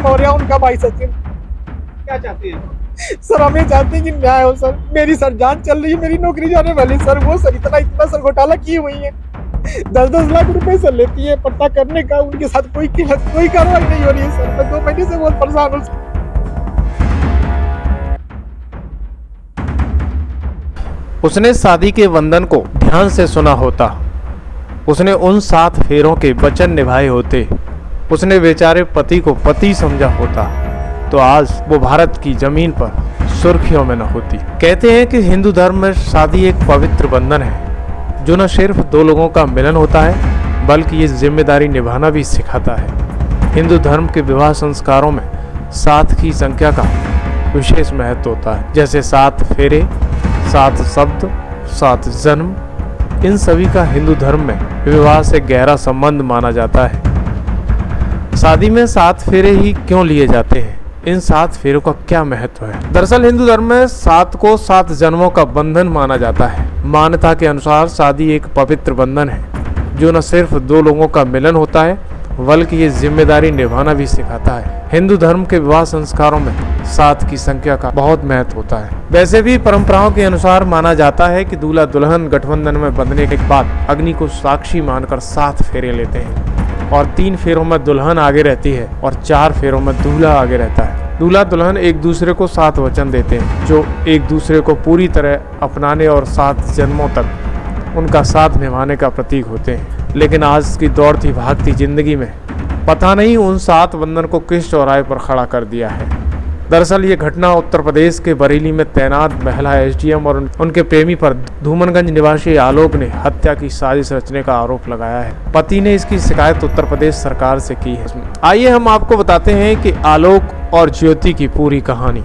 मौर्य, उनका भाई सचिन। क्या चाहते हैं? सर हमें चाहते हैं कि न्याय हो सर। मेरी सर जान चल रही है, मेरी नौकरी जाने वाली सर। वो सर इतना सर घोटाला की हुई है, 10-10 लाख रुपए सर लेती है पता करने का। उनके साथ कोई कार्रवाई नहीं हो रही है सर। मैं 2 महीने से बहुत परेशान हूँ। उसने शादी के बंधन को ध्यान से सुना होता, उसने उन 7 फेरों के वचन निभाए होते, उसने बेचारे पति को पति समझा होता, तो आज वो भारत की जमीन पर सुर्खियों में न होती। कहते हैं कि हिंदू धर्म में शादी एक पवित्र बंधन है जो न सिर्फ 2 लोगों का मिलन होता है बल्कि ये जिम्मेदारी निभाना भी सिखाता है। हिंदू धर्म के विवाह संस्कारों में 7 की संख्या का विशेष महत्व होता है, जैसे 7 फेरे, 7 शब्द, 7 जन्म। इन सभी का हिंदू धर्म में विवाह से गहरा संबंध माना जाता है। शादी में 7 फेरे ही क्यों लिए जाते हैं? इन 7 फेरों का क्या महत्व है? दरअसल हिंदू धर्म में 7 को 7 जन्मों का बंधन माना जाता है। मान्यता के अनुसार शादी एक पवित्र बंधन है जो न सिर्फ 2 लोगों का मिलन होता है बल्कि ये जिम्मेदारी निभाना भी सिखाता है। हिंदू धर्म के विवाह संस्कारों में 7 की संख्या का बहुत महत्व होता है। वैसे भी परंपराओं के अनुसार माना जाता है कि दूल्हा दुल्हन गठबंधन में बंधने के बाद अग्नि को साक्षी मानकर 7 फेरे लेते हैं और 3 फेरों में दुल्हन आगे रहती है और 4 फेरों में दूल्हा आगे रहता है। दूल्हा दुल्हन एक दूसरे को 7 वचन देते हैं जो एक दूसरे को पूरी तरह अपनाने और 7 जन्मों तक उनका साथ निभाने का प्रतीक होते हैं। लेकिन आज की दौड़ती भागती जिंदगी में पता नहीं उन 7 बंधन को किस चौराहे पर खड़ा कर दिया है। दरअसल ये घटना उत्तर प्रदेश के बरेली में तैनात महिला एसडीएम और उनके प्रेमी पर धूमनगंज निवासी आलोक ने हत्या की साजिश रचने का आरोप लगाया है। पति ने इसकी शिकायत उत्तर प्रदेश सरकार से की है। आइए हम आपको बताते हैं कि आलोक और ज्योति की पूरी कहानी।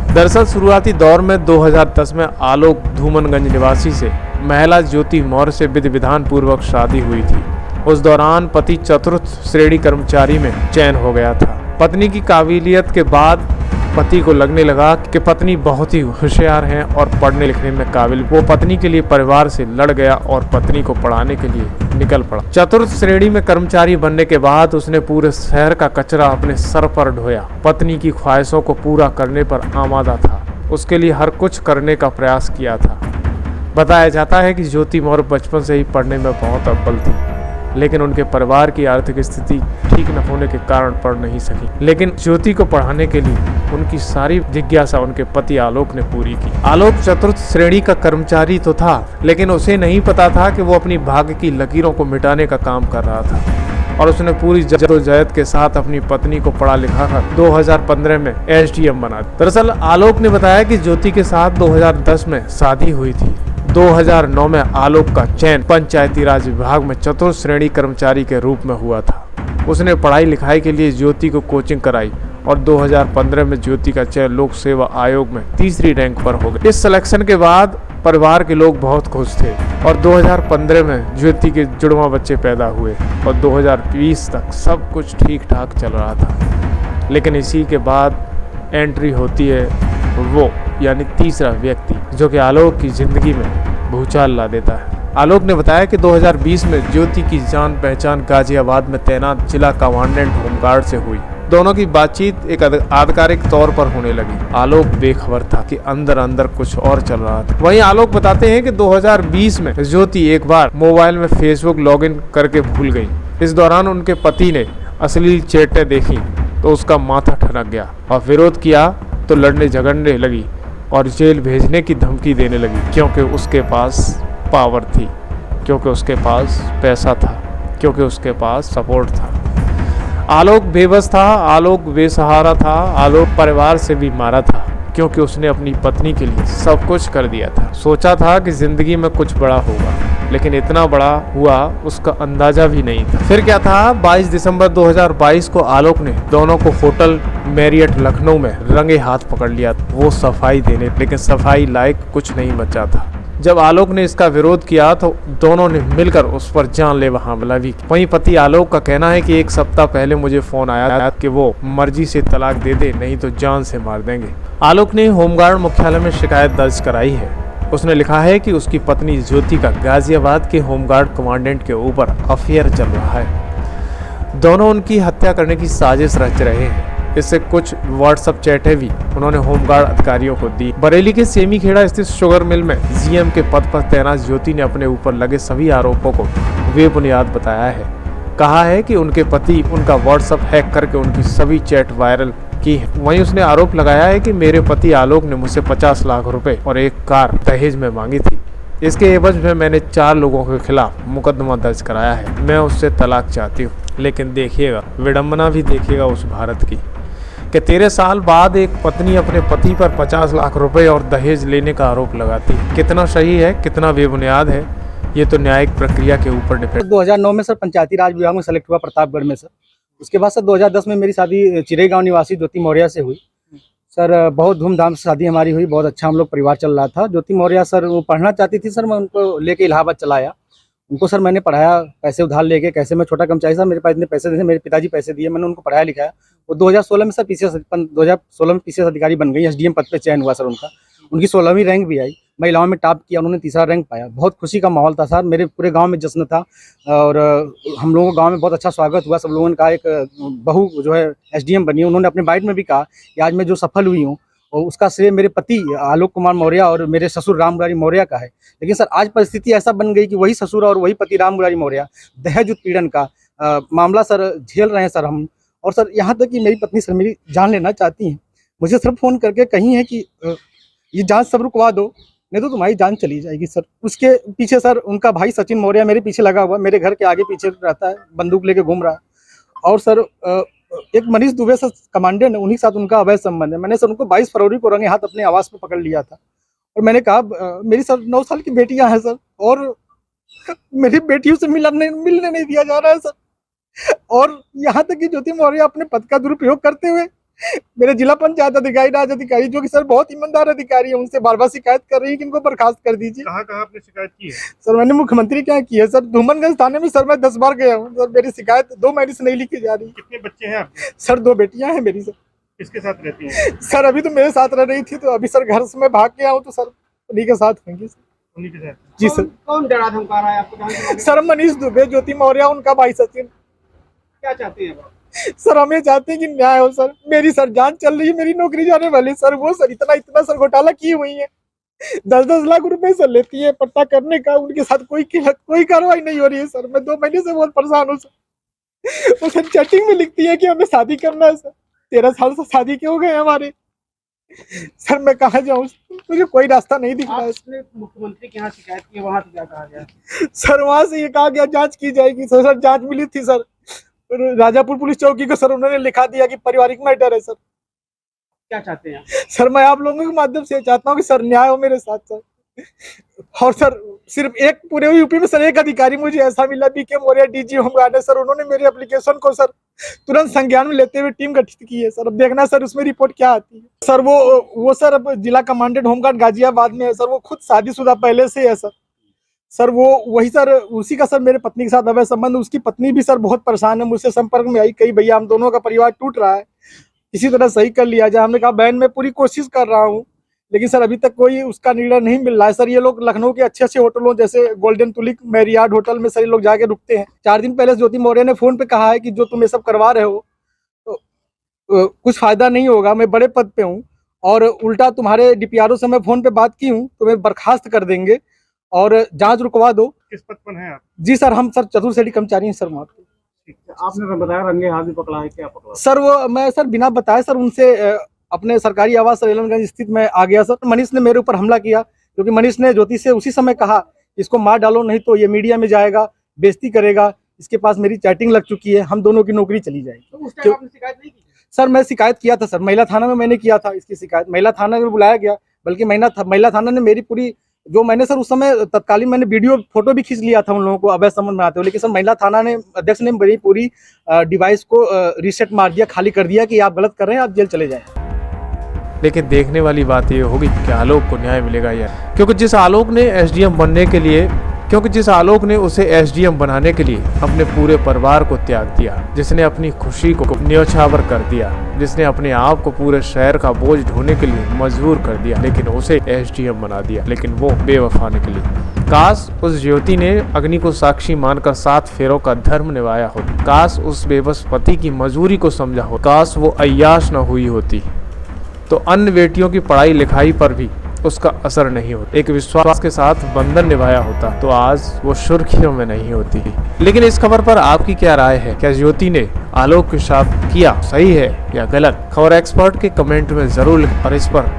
दरअसल शुरुआती दौर में 2010 में आलोक धूमनगंज निवासी से महिला ज्योति मौर्य से विधि विधान पूर्वक शादी हुई थी। उस दौरान पति चतुर्थ श्रेणी कर्मचारी में चयन हो गया था। पत्नी की काबिलियत के बाद पति को लगने लगा कि पत्नी बहुत ही होशियार हैं और पढ़ने लिखने में काबिल। वो पत्नी के लिए परिवार से लड़ गया और पत्नी को पढ़ाने के लिए निकल पड़ा। चतुर्थ श्रेणी में कर्मचारी बनने के बाद उसने पूरे शहर का कचरा अपने सर पर ढोया। पत्नी की ख्वाहिशों को पूरा करने पर आमादा था, उसके लिए हर कुछ करने का प्रयास किया था। बताया जाता है कि ज्योति मौर्य बचपन से ही पढ़ने में बहुत अव्वल थी, लेकिन उनके परिवार की आर्थिक स्थिति ठीक न होने के कारण पढ़ नहीं सकी। लेकिन ज्योति को पढ़ाने के लिए उनकी सारी जिज्ञासा उनके पति आलोक ने पूरी की। आलोक चतुर्थ श्रेणी का कर्मचारी तो था, लेकिन उसे नहीं पता था कि वो अपनी भाग्य की लकीरों को मिटाने का काम कर रहा था और उसने पूरी जद्दोजहद के साथ अपनी पत्नी को पढ़ा लिखा कर 2015 में एसडीएम बना। दरअसल आलोक ने बताया कि ज्योति के साथ 2010 में शादी हुई थी। 2009 में आलोक का चयन पंचायती राज विभाग में चतुर्थ श्रेणी कर्मचारी के रूप में हुआ था। उसने पढ़ाई लिखाई के लिए ज्योति को कोचिंग कराई और 2015 में ज्योति का चयन लोक सेवा आयोग में 3री रैंक पर हो गया। इस सिलेक्शन के बाद परिवार के लोग बहुत खुश थे और 2015 में ज्योति के जुड़वा बच्चे पैदा हुए और 2020 तक सब कुछ ठीक ठाक चल रहा था। लेकिन इसी के बाद एंट्री होती है वो यानी तीसरा व्यक्ति जो कि आलोक की जिंदगी में भूचाल ला देता है। आलोक ने बताया कि 2020 में ज्योति की जान पहचान गाजियाबाद में तैनात जिला कमांडेंट होमगार्ड से हुई। दोनों की बातचीत एक आधिकारिक तौर पर होने लगी। आलोक बेखबर था कि अंदर अंदर कुछ और चल रहा था। वहीं आलोक बताते हैं कि 2020 में ज्योति एक बार मोबाइल में फेसबुक लॉगिन करके भूल गई। इस दौरान उनके पति ने अश्लील चैटें देखी तो उसका माथा ठनक गया और विरोध किया तो लड़ने झगड़ने लगी और जेल भेजने की धमकी देने लगी, क्योंकि उसके पास पावर थी, क्योंकि उसके पास पैसा था, क्योंकि उसके पास सपोर्ट था। आलोक बेबस था, आलोक बेसहारा था, आलोक परिवार से भी मारा था क्योंकि उसने अपनी पत्नी के लिए सब कुछ कर दिया था। सोचा था कि जिंदगी में कुछ बड़ा होगा, लेकिन इतना बड़ा हुआ उसका अंदाजा भी नहीं था। फिर क्या था, 22 दिसंबर 2022 को आलोक ने दोनों को होटल मैरियट लखनऊ में रंगे हाथ पकड़ लिया। वो सफाई देने, लेकिन सफाई लायक कुछ नहीं बचा था। जब आलोक ने इसका विरोध किया तो दोनों ने मिलकर उस पर जानलेवा हमला भी किया। वहीं पति आलोक का कहना है कि 1 सप्ताह पहले मुझे फोन आया कि वो मर्जी से तलाक दे दे, नहीं तो जान से मार देंगे। आलोक ने होमगार्ड मुख्यालय में शिकायत दर्ज कराई है। उसने लिखा है कि उसकी पत्नी ज्योति का गाजियाबाद के होमगार्ड कमांडेंट के ऊपर अफेयर चल रहा है। दोनों उनकी हत्या करने की साजिश रच रहे हैं। इससे कुछ व्हाट्सएप चैटें भी उन्होंने होमगार्ड अधिकारियों को दी। बरेली के सेमीखेड़ा स्थित शुगर मिल में जीएम के पद पर तैनात ज्योति ने अपने ऊपर लगे सभी आरोपों को बेबुनियाद बताया है। कहा है कि उनके पति उनका व्हाट्सएप हैक करके उनकी सभी चैट वायरल की है। वहीं उसने आरोप लगाया है कि मेरे पति आलोक ने मुझसे 50 लाख रुपए और एक कार दहेज में मांगी थी। इसके एवज में मैंने 4 लोगों के खिलाफ मुकदमा दर्ज कराया है। मैं उससे तलाक चाहती हूँ। लेकिन देखिएगा, विडंबना भी देखिएगा उस भारत की कि 13 साल बाद एक पत्नी अपने पति पर 50 लाख रुपए और दहेज लेने का आरोप लगाती है। कितना सही है, कितना बेबुनियाद है, ये तो न्यायिक प्रक्रिया के ऊपर डिपेंड। 2009 में सर पंचायती राज विभाग में सेलेक्ट हुआ प्रतापगढ़ में सर। उसके बाद सर 2010 में मेरी शादी चिरई गांव निवासी ज्योति मौर्य से हुई सर। बहुत धूमधाम से शादी हमारी हुई, बहुत अच्छा हम लोग परिवार चल रहा था। ज्योति मौर्य सर वो पढ़ना चाहती थी सर, मैं उनको लेके इलाहाबाद चलाया। उनको सर मैंने पढ़ाया, पैसे उधार लेके। कैसे मैं छोटा कर्मचारी सर, मेरे पास इतने पैसे थे, मेरे पिताजी पैसे दिए, मैंने उनको पढ़ाया लिखाया। वो 2016 में सर पीसीएस अधिकारी बन गई, एसडीएम पद पे चयन हुआ सर उनका। उनकी 16वीं रैंक भी आई, महिलाओं में टॉप किया, उन्होंने 3रा रैंक पाया। बहुत खुशी का माहौल था सर, मेरे पूरे गांव में जश्न था और हम लोगों को गांव में बहुत अच्छा स्वागत हुआ। सब लोगों ने कहा एक बहू जो है एसडीएम बनी। उन्होंने अपने बाइट में भी कहा कि आज मैं जो सफल हुई हूँ और उसका श्रेय मेरे पति आलोक कुमार मौर्य और मेरे ससुर राम मुरारी मौर्य का है। लेकिन सर आज परिस्थिति ऐसा बन गई कि वही ससुर और वही पति राम मुरारी मौर्य दहेज उत्पीड़न का मामला सर झेल रहे हैं सर हम। और सर यहाँ तक कि मेरी पत्नी सर मेरी जान लेना चाहती हैं। मुझे सर फ़ोन करके कही है कि ये जांच सब रुकवा दो, नहीं तो तुम्हारी जान चली जाएगी सर। उसके पीछे सर उनका भाई सचिन मौर्य मेरे पीछे लगा हुआ, मेरे घर के आगे पीछे रहता है, बंदूक लेके घूम रहा है। और सर एक मनीष दुबे सर कमांडेंट है, उन्हीं के साथ उनका अवैध संबंध है। मैंने सर उनको 22 फरवरी को रंगे हाथ अपने आवास पे पकड़ लिया था और मैंने कहा मेरी सर 9 साल की बेटियां हैं सर और मेरी बेटियों से मिलने नहीं दिया जा रहा है सर। और यहाँ तक कि ज्योति मौर्य अपने पद का दुरुपयोग करते हुए मेरे जिला पंचायत अधिकारी, राज अधिकारी, जो कि सर बहुत ईमानदार अधिकारी है, उनसे बार बार शिकायत कर रही है कि इनको बर्खास्त कर दीजिए। कहाँ आपने शिकायत की है? सर मैंने मुख्यमंत्री क्या की है सर, धूमनगंज थाने में सर मैं 10 बार गया हूँ सर। मेरी शिकायत 2 महीने से नहीं लिखी जा रही। कितने बच्चे हैं आपके? सर 2 बेटियां हैं मेरी सर। किसके साथ रहती हैं? सर अभी तो मेरे साथ रह रही थी, तो अभी सर घर से मैं भाग के आऊँ तो सर उन्हीं के साथ होंगी सर। उन्हीं के साथ? जी सर। कौन डरा धमका रहा है आपको? सर मनीष दुबे, ज्योति मौर्य, उनका भाई सचिन। क्या चाहते हैं? सर हमें चाहते हैं कि न्याय हो सर। मेरी सर जान चल रही है, मेरी नौकरी जाने वाली सर। वो सर इतना सर घोटाला की हुई है, 10-10 लाख रुपए सर लेती है पट्टा करने का। उनके साथ कोई कार्रवाई नहीं हो रही है सर। मैं 2 महीने से बहुत परेशान हूँ सर। वो सर चैटिंग में लिखती है कि हमें शादी करना है सर। 13 साल से शादी के हो गए हमारे। सर मैं कहाँ जाऊँ, मुझे कोई रास्ता नहीं दिख रहा है। मुख्यमंत्री के यहाँ शिकायत की, वहाँ से क्या कहा गया? सर वहाँ से ये कहा गया जांच की जाएगी सर। जांच मिली थी सर, राजापुर पुलिस चौकी को सर उन्होंने लिखा दिया कि पारिवारिक मैटर है सर। क्या चाहते हैं? सर मैं आप लोगों के माध्यम से चाहता हूँ कि सर न्याय हो मेरे साथ सर। और सर सिर्फ एक पूरे यूपी में सर एक अधिकारी मुझे ऐसा मिला, बीके मौर्य डीजी होमगार्ड है सर। उन्होंने मेरे एप्लीकेशन को सर तुरंत संज्ञान में लेते हुए टीम गठित की है सर। अब देखना सर उसमें रिपोर्ट क्या आती है सर। वो सर अब जिला कमांडेंट होमगार्ड गाजियाबाद में है सर। वो खुद शादीशुदा पहले से है सर। सर वो वही सर उसी का सर मेरे पत्नी के साथ अवैध संबंध। उसकी पत्नी भी सर बहुत परेशान है, मुझसे संपर्क में आई, कही भैया हम दोनों का परिवार टूट रहा है, किसी तरह सही कर लिया जाए। हमने कहा बहन मैं पूरी कोशिश कर रहा हूँ, लेकिन सर अभी तक कोई उसका निर्णय नहीं मिल रहा है सर। ये लोग लखनऊ के अच्छे होटलों जैसे गोल्डन तुलिक, मैरियार्ड होटल में सर ये लोग जाके रुकते हैं। 4 दिन पहले ज्योति मौर्य ने फोन पे कहा है कि जो तुम ये सब करवा रहे हो तो कुछ फायदा नहीं होगा, मैं बड़े पद पे हूँ और उल्टा तुम्हारे डीपीआरओ से मैं फोन पे बात की हूँ, तुम्हें बर्खास्त कर देंगे और जांच रुकवा दो। किस पद पर हैं आप? जी सर हम सर चतुर्श्रेणी कर्मचारी हैं सर वहाँ पे। आपने बताया रंगे हाथ भी पकड़ा है, क्या पकड़ा? सर वो मैं सर बिना बताए सर उनसे अपने सरकारी आवास सर एलनगंज स्थित में आ गया सर। मनीष ने मेरे ऊपर हमला किया, क्योंकि मनीष ने ज्योति से उसी समय कहा इसको मार डालो, नहीं तो ये मीडिया में जाएगा, बेइज्जती करेगा, इसके पास मेरी चैटिंग लग चुकी है, हम दोनों की नौकरी चली जाएगी। तो उस टाइम आपने शिकायत नहीं की? सर मैं शिकायत किया था सर, महिला थाना में मैंने किया था इसकी शिकायत। महिला थाना में बुलाया गया, बल्कि महिला थाना ने मेरी पूरी जो मैंने सर उस समय तत्कालीन मैंने वीडियो फोटो भी खींच लिया था उन लोगों को अवैध संबंध बनाते हुए, लेकिन सर महिला थाना ने अध्यक्ष ने मेरी पूरी डिवाइस को रीसेट मार दिया, खाली कर दिया कि आप गलत कर रहे हैं, आप जेल चले जाएं। लेकिन देखने वाली बात ये होगी कि आलोक को न्याय मिलेगा या, क्योंकि जिस आलोक ने एसडीएम बनने के लिए क्योंकि जिस आलोक ने उसे एसडीएम बनाने के लिए अपने पूरे परिवार को त्याग दिया, जिसने अपनी खुशी को न्यौछावर कर दिया, जिसने अपने आप को पूरे शहर का बोझ ढोने के लिए मजबूर कर दिया, लेकिन उसे एसडीएम बना दिया, लेकिन वो बेवफा निकली। काश उस ज्योति ने अग्नि को साक्षी मानकर 7 फेरों का धर्म निभाया हो। काश उस बेबस पति की मजबूरी को समझा हो। काश वो अय्याश न हुई होती तो अन्य बेटियों की पढ़ाई लिखाई पर भी उसका असर नहीं होता। एक विश्वास के साथ बंधन निभाया होता तो आज वो सुर्खियों में नहीं होती। लेकिन इस खबर पर आपकी क्या राय है? क्या ज्योति ने आलोक के साथ किया सही है या गलत? खबर एक्सपर्ट के कमेंट में जरूर लिखें और इस पर